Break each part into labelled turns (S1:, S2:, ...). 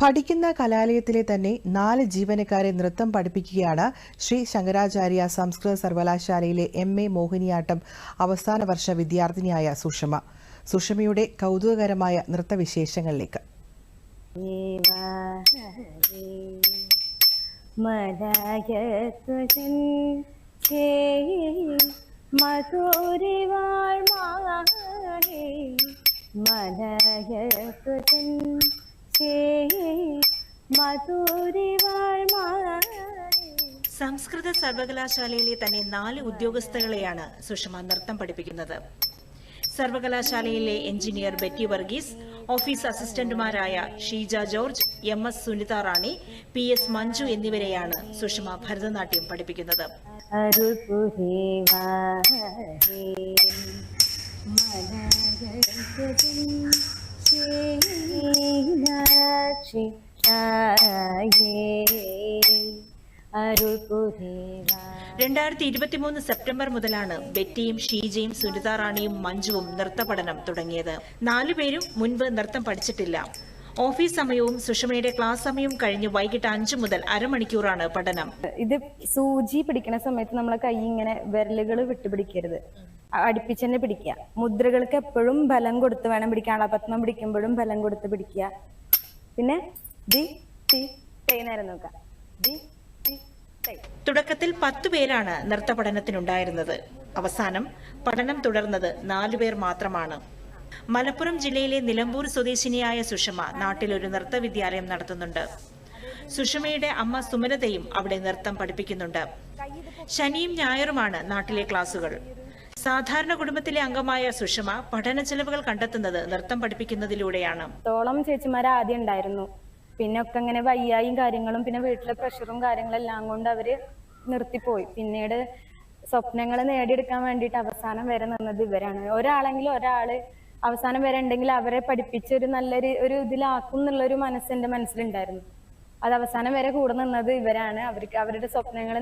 S1: പഠിക്കുന്ന കലാലയത്തിലെ തന്നെ 4 ജീവനക്കാരെ നൃത്തം പഠിപ്പിക്കുകയാണ് ശ്രീ ശങ്കരാചാര്യ സംസ്കൃത സർവകലാശാലയിലെ MA മോഹിനിയാട്ടം അവസാന വർഷ വിദ്യാർത്ഥിനിയായ സുഷമ. സുഷമയുടെ കൗതുകകരമായ നൃത്തവിശേഷങ്ങളിലേക്ക്.
S2: സംസ്കൃത സർവകലാശാലയിലെ തന്നെ 4 ഉദ്യോഗസ്ഥകളെയാണ് സുഷമ നൃത്തം പഠിപ്പിക്കുന്നത്. സർവകലാശാലയിലെ എഞ്ചിനീയർ ബെറ്റി വർഗീസ്, ഓഫീസ് അസിസ്റ്റന്റുമാരായ Sheeja George, MS Sunitha Rani, PS Manju എന്നിവരെയാണ് സുഷമ ഭരതനാട്യം പഠിപ്പിക്കുന്നത്. സെപ്റ്റംബർ മുതലാണ് ബെറ്റിയും ഷീജയും സുനിത റാണിയും മഞ്ജുവും നൃത്തപഠനം തുടങ്ങിയത്. 4 പേരും മുൻപ് നൃത്തം പഠിച്ചിട്ടില്ല. ഓഫീസ് സമയവും സുഷമയുടെ ക്ലാസ് സമയവും കഴിഞ്ഞ് വൈകിട്ട് 5 മുതൽ അരമണിക്കൂറാണ് പഠനം.
S3: ഇത് സൂചി പിടിക്കുന്ന സമയത്ത് നമ്മളെ കൈ ഇങ്ങനെ വിരലുകൾ വിട്ടുപിടിക്കരുത്, അടുപ്പിച്ച് തന്നെ പിടിക്കുക. മുദ്രകൾക്ക് എപ്പോഴും ബലം കൊടുത്ത് വേണം പിടിക്കാൻ. അളപത്മം പിടിക്കുമ്പോഴും ബലം കൊടുത്ത് പിടിക്കുക. പിന്നെ നേരം നോക്കുക.
S2: തുടക്കത്തിൽ 10 പേരാണ് നൃത്ത പഠനത്തിനുണ്ടായിരുന്നത്. അവസാനം പഠനം തുടർന്നത് 4 പേർ മാത്രമാണ്. മലപ്പുറം ജില്ലയിലെ നിലമ്പൂർ സ്വദേശിനിയായ സുഷമ നാട്ടിലൊരു നൃത്ത വിദ്യാലയം നടത്തുന്നുണ്ട്. സുഷമയുടെ അമ്മ സുമലതയും അവിടെ നൃത്തം പഠിപ്പിക്കുന്നുണ്ട്. ശനിയും ഞായറുമാണ് നാട്ടിലെ ക്ലാസുകൾ. സാധാരണ കുടുംബത്തിലെ അംഗമായ സുഷമ പഠന ചെലവുകൾ കണ്ടെത്തുന്നത് നൃത്തം പഠിപ്പിക്കുന്നതിലൂടെയാണ്.
S3: ചേച്ചിമാർ ആദ്യം ഉണ്ടായിരുന്നു, പിന്നെ ഒക്കെ ഇങ്ങനെ വയ്യായും കാര്യങ്ങളും പിന്നെ വീട്ടിലെ പ്രഷറും കാര്യങ്ങളെല്ലാം കൊണ്ട് അവര് നിർത്തിപ്പോയി. പിന്നീട് സ്വപ്നങ്ങൾ നേടിയെടുക്കാൻ വേണ്ടിയിട്ട് അവസാനം വരെ നിന്നത് ഇവരാണ്. ഒരാളെങ്കിലും ഒരാള് അവസാനം വരെ ഉണ്ടെങ്കിൽ അവരെ പഠിപ്പിച്ച് ഒരു നല്ലൊരു ഇതിലാക്കും എന്നുള്ളൊരു മനസ്സ് എന്റെ മനസ്സിലുണ്ടായിരുന്നു. അത് അവസാനം വരെ കൂടെ നിന്നത് ഇവരാണ്. അവർക്ക് അവരുടെ സ്വപ്നങ്ങൾ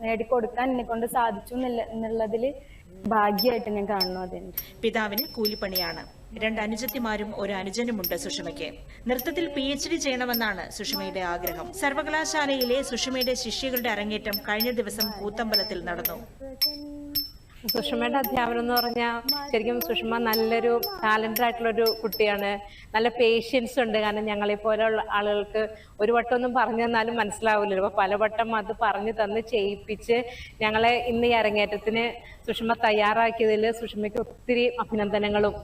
S3: നേടിക്കൊടുക്കാൻ എന്നെ കൊണ്ട് സാധിച്ചു എന്നുള്ളതിൽ ഭാഗ്യമായിട്ട് ഞാൻ കാണുന്നു. അതിന്
S2: പിതാവിന് കൂലിപ്പണിയാണ്. 2 അനുജത്തിമാരും 1 അനുജനുമുണ്ട് സുഷമയ്ക്ക്. നൃത്തത്തിൽ PhD ചെയ്യണമെന്നാണ് സുഷമയുടെ ആഗ്രഹം. സർവകലാശാലയിലെ സുഷമയുടെ ശിഷ്യകളുടെ അരങ്ങേറ്റം കഴിഞ്ഞ ദിവസം കൂത്തമ്പലത്തിൽ നടന്നു.
S4: സുഷമയുടെ അധ്യാപനം എന്ന് പറഞ്ഞാൽ ശരിക്കും സുഷമ നല്ലൊരു ടാലന്റഡ് ആയിട്ടുള്ളൊരു കുട്ടിയാണ്. നല്ല പേഷ്യൻസ് ഉണ്ട്. കാരണം ഞങ്ങളെ പോലെയുള്ള ആളുകൾക്ക് ഒരു വട്ടം ഒന്നും പറഞ്ഞു തന്നാലും മനസ്സിലാവില്ലല്ലോ. അപ്പൊ പലവട്ടം അത് പറഞ്ഞു തന്ന് ചെയ്യിപ്പിച്ച് ഞങ്ങളെ ഇന്ന് ഈ അരങ്ങേറ്റത്തിന് സുഷമ തയ്യാറാക്കിയതിൽ സുഷമയ്ക്ക് ഒത്തിരി അഭിനന്ദനങ്ങളും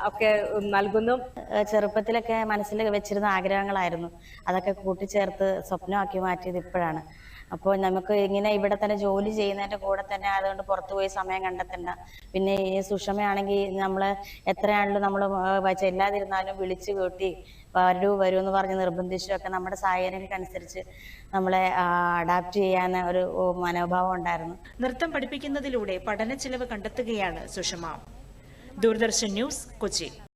S4: ഒക്കെ നൽകുന്നു.
S5: ചെറുപ്പത്തിലൊക്കെ മനസ്സിൽ വെച്ചിരുന്ന ആഗ്രഹങ്ങളായിരുന്നു. അതൊക്കെ കൂട്ടിച്ചേർത്ത് സ്വപ്നമാക്കി മാറ്റിയത് ഇപ്പോഴാണ്. അപ്പോൾ നമുക്ക് ഇങ്ങനെ ഇവിടെ തന്നെ ജോലി ചെയ്യുന്നതിന്റെ കൂടെ തന്നെ അതുകൊണ്ട് പുറത്തുപോയി സമയം കണ്ടെത്തണ്ട. പിന്നെ ഈ സുഷമയാണെങ്കിൽ നമ്മള് എത്രയാണല്ലോ നമ്മൾ ചെല്ലാതിരുന്നാലും വിളിച്ചു കൂട്ടി വരൂ എന്ന് പറഞ്ഞ് നിർബന്ധിച്ചും ഒക്കെ നമ്മുടെ സാഹചര്യങ്ങൾക്കനുസരിച്ച് നമ്മളെ അഡാപ്റ്റ് ചെയ്യാൻ ഒരു മനോഭാവം ഉണ്ടായിരുന്നു.
S2: നൃത്തം പഠിപ്പിക്കുന്നതിലൂടെ പഠന ചെലവ് കണ്ടെത്തുകയാണ് സുഷമ. ദൂരദർശൻ ന്യൂസ്, കൊച്ചി.